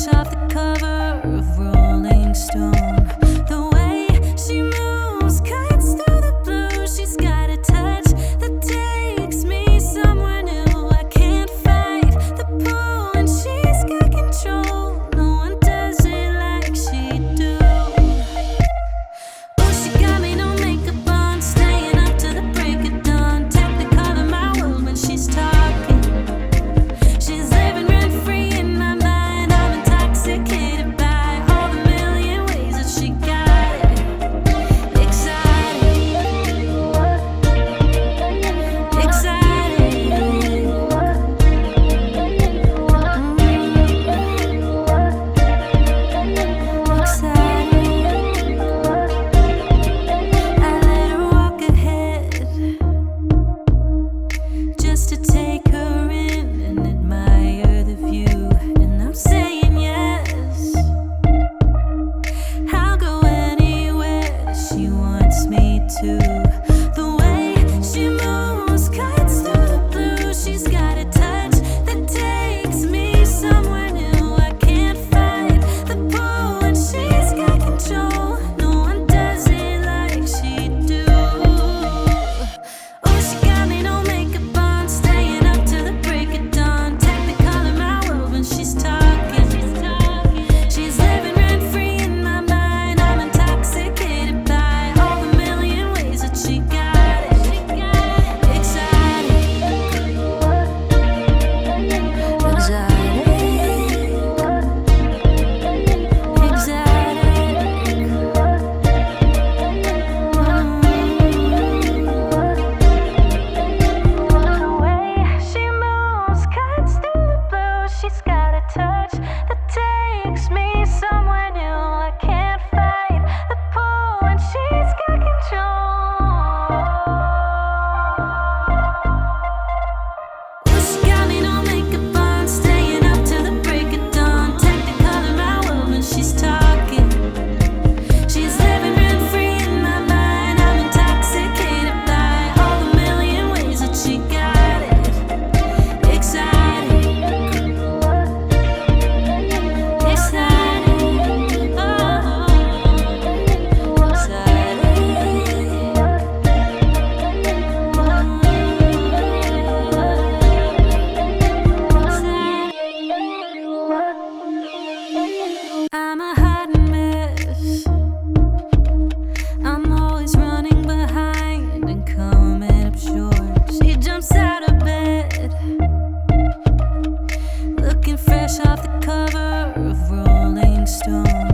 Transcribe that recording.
fresh off the cover of Rolling Stone. The way she moves cuts through the blue. She's got a touch that takes me somewhere new. I can't fight the pull and she's got control. No one does it like she do. Oh, she got me no makeup on, staying up to the break of dawn. Technicolor in my world when she's talking. She's living rent-free in my mind. I'm intoxicated by all the million ways that she got it. Exciting, exciting, exciting. I let her walk ahead just to take her in and admire the view. And I'm saying yes, I'll go anywhere that she wants me to. The way she moves cuts through the blue. She's got a touch that takes me somewhere new. I can't fight the pull and she's got control. No one does it like she do. Oh, she got me no makeup on, staying up to the break of dawn. Technicolor in my world when she's talking. She's living rent-free in my mind. I'm intoxicated by all the million ways that she got it. Exciting, the way she moves cuts through the blue. She's got a touch that takes me somewhere new. I can't fight the pull and she's got control. Oh, she got me no makeup on, staying up to the break of dawn. Technicolor in my world when she's talking. She's living rent-free in my mind. I'm intoxicated by all the million ways that she got it. Exciting, exciting, oh, exciting. I'm a hot mess. I'm always running behind and coming up short. She jumps out of bed, looking fresh off the cover of Rolling Stone.